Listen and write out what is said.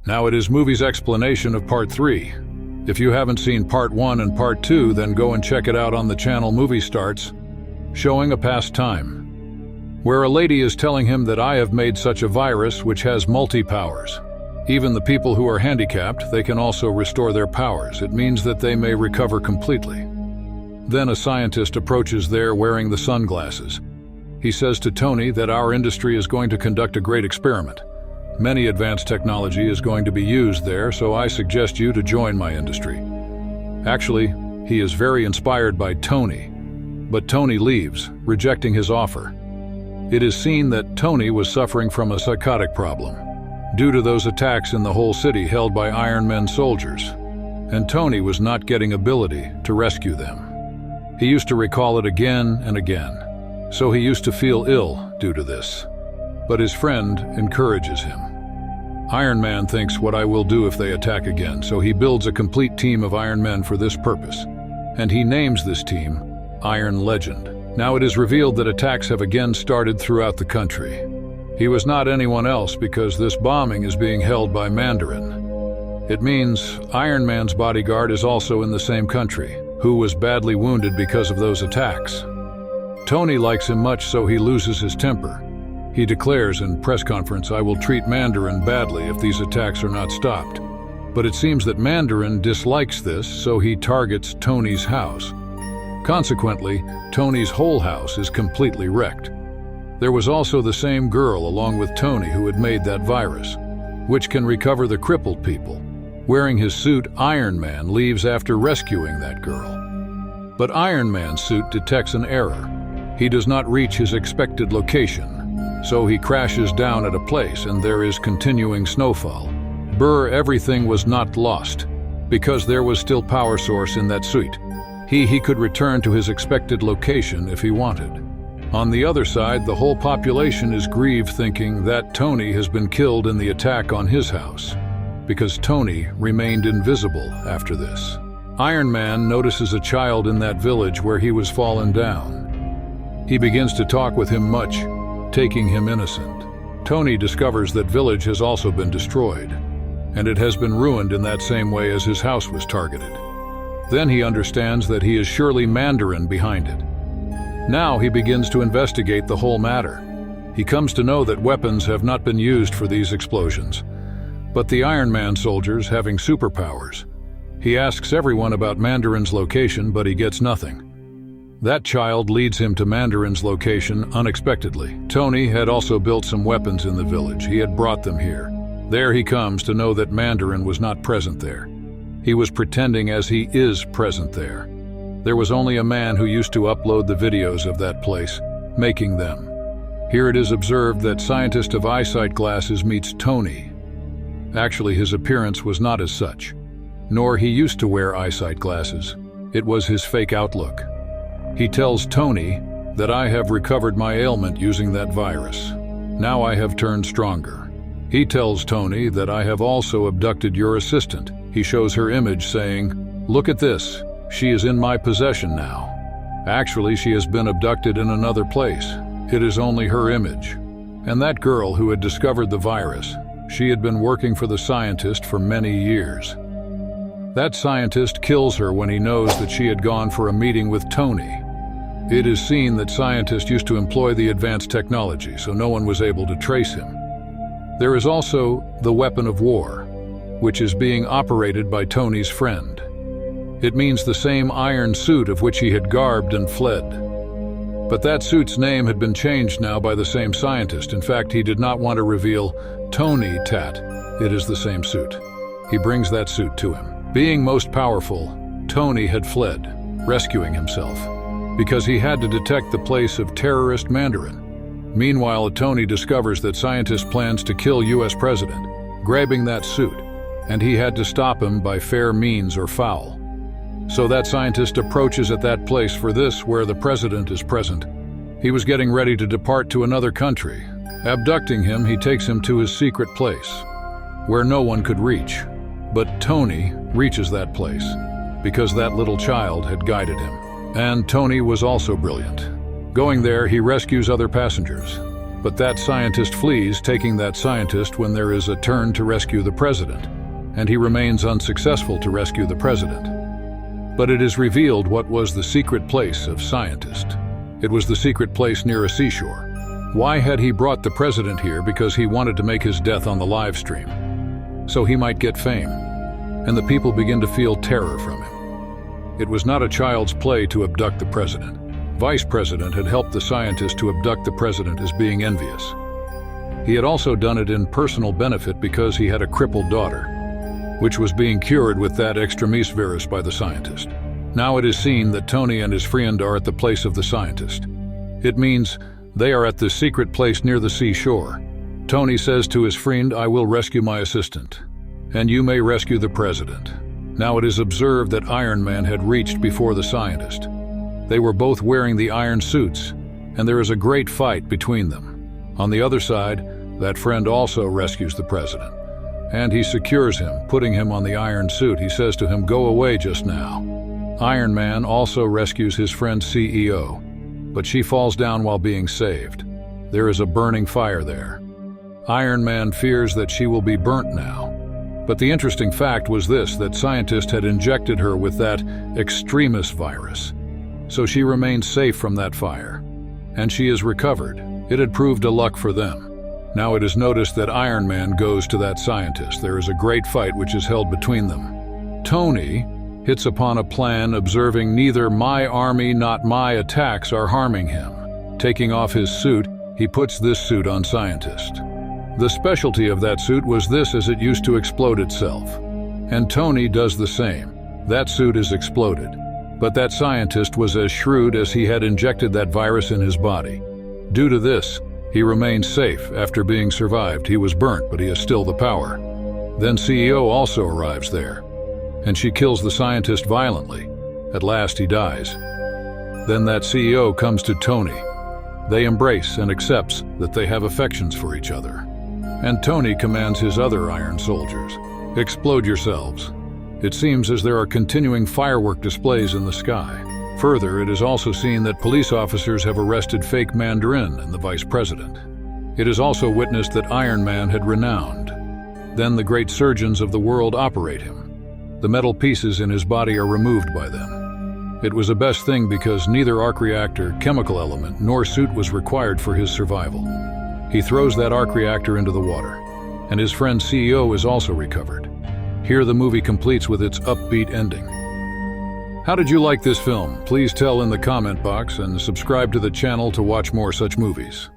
Now it is movie's explanation of Part 3. If you haven't seen Part 1 and Part 2, then go and check it out on the channel Movie Starts, showing a past time, where a lady is telling him that I have made such a virus which has multi-powers. Even the people who are handicapped, they can also restore their powers. It means that they may recover completely. Then a scientist approaches there wearing the sunglasses. He says to Tony that our industry is going to conduct a great experiment. Many advanced technology is going to be used there, so I suggest you to join my industry. Actually, he is very inspired by Tony, but Tony leaves, rejecting his offer. It is seen that Tony was suffering from a psychotic problem due to those attacks in the whole city held by Iron Man soldiers, and Tony was not getting ability to rescue them. He used to recall it again and again, so he used to feel ill due to this. But his friend encourages him. Iron Man thinks what I will do if they attack again, so he builds a complete team of Iron Men for this purpose, and he names this team Iron Legend. Now it is revealed that attacks have again started throughout the country. He was not anyone else because this bombing is being held by Mandarin. It means Iron Man's bodyguard is also in the same country, who was badly wounded because of those attacks. Tony likes him much, so he loses his temper. He declares in press conference, I will treat Mandarin badly if these attacks are not stopped. But it seems that Mandarin dislikes this, so he targets Tony's house. Consequently, Tony's whole house is completely wrecked. There was also the same girl along with Tony who had made that virus, which can recover the crippled people. Wearing his suit, Iron Man leaves after rescuing that girl. But Iron Man's suit detects an error. He does not reach his expected location, so he crashes down at a place and there is continuing snowfall. Everything was not lost, because there was still power source in that suit. He could return to his expected location if he wanted. On the other side, the whole population is grieved, thinking that Tony has been killed in the attack on his house, because Tony remained invisible after this. Iron Man notices a child in that village where he was fallen down. He begins to talk with him much, taking him innocent. Tony discovers that village has also been destroyed, and it has been ruined in that same way as his house was targeted. Then he understands that he is surely Mandarin behind it. Now he begins to investigate the whole matter. He comes to know that weapons have not been used for these explosions, but the Iron Man soldiers having superpowers. He asks everyone about Mandarin's location, but he gets nothing. That child leads him to Mandarin's location unexpectedly. Tony had also built some weapons in the village. He had brought them here. There he comes to know that Mandarin was not present there. He was pretending as he is present there. There was only a man who used to upload the videos of that place, making them. Here it is observed that scientist of eyesight glasses meets Tony. Actually, his appearance was not as such, nor he used to wear eyesight glasses. It was his fake outlook. He tells Tony that I have recovered my ailment using that virus. Now I have turned stronger. He tells Tony that I have also abducted your assistant. He shows her image saying, look at this, she is in my possession now. Actually, she has been abducted in another place. It is only her image. And that girl who had discovered the virus, she had been working for the scientist for many years. That scientist kills her when he knows that she had gone for a meeting with Tony. It is seen that scientist used to employ the advanced technology, so no one was able to trace him. There is also the weapon of war, which is being operated by Tony's friend. It means the same iron suit of which he had garbed and fled. But that suit's name had been changed now by the same scientist. In fact, he did not want to reveal Tony Tat. It is the same suit. He brings that suit to him. Being most powerful, Tony had fled, rescuing himself, because he had to detect the place of terrorist Mandarin. Meanwhile, Tony discovers that scientist plans to kill US President, grabbing that suit, and he had to stop him by fair means or foul. So that scientist approaches at that place for this where the president is present. He was getting ready to depart to another country. Abducting him, he takes him to his secret place, where no one could reach. But Tony reaches that place, because that little child had guided him. And Tony was also brilliant. Going there, he rescues other passengers. But that scientist flees, taking that scientist when there is a turn to rescue the president, and he remains unsuccessful to rescue the president. But it is revealed what was the secret place of scientist. It was the secret place near a seashore. Why had he brought the president here? Because he wanted to make his death on the live stream, so he might get fame, and the people begin to feel terror from him. It was not a child's play to abduct the president. Vice President had helped the scientist to abduct the president as being envious. He had also done it in personal benefit because he had a crippled daughter, which was being cured with that 𝒸𝒔𝒊𝒕𝒔 by the scientist. Now it is seen that Tony and his friend are at the place of the scientist. It means they are at the secret place near the seashore. Tony says to his friend, "I will rescue my assistant, and you may rescue the president." Now it is observed that Iron Man had reached before the scientist. They were both wearing the iron suits, and there is a great fight between them. On the other side, that friend also rescues the president, and he secures him, putting him on the iron suit. He says to him, "Go away just now." Iron Man also rescues his friend CEO, but she falls down while being saved. There is a burning fire there. Iron Man fears that she will be burnt now. But the interesting fact was this, that scientist had injected her with that 𝒸𝒔𝒆𝒅𝒊𝒕𝒔 virus. So she remains safe from that fire, and she is recovered. It had proved a luck for them. Now it is noticed that Iron Man goes to that scientist. There is a great fight which is held between them. Tony hits upon a plan, observing neither my army not my attacks are harming him. Taking off his suit, he puts this suit on scientist. The specialty of that suit was this, as it used to explode itself. And Tony does the same. That suit is exploded. But that scientist was as shrewd as he had injected that virus in his body. Due to this, he remains safe. After being survived, he was burnt, but he has still the power. Then CEO also arrives there, and she kills the scientist violently. At last he dies. Then that CEO comes to Tony. They embrace and accepts that they have affections for each other. And Tony commands his other iron soldiers, "Explode yourselves." It seems as there are continuing firework displays in the sky. Further, it is also seen that police officers have arrested fake Mandarin and the vice president. It is also witnessed that Iron Man had renowned. Then the great surgeons of the world operate him. The metal pieces in his body are removed by them. It was a best thing because neither arc reactor, chemical element, nor suit was required for his survival. He throws that arc reactor into the water, and his friend CEO is also recovered. Here the movie completes with its upbeat ending. How did you like this film? Please tell in the comment box and subscribe to the channel to watch more such movies.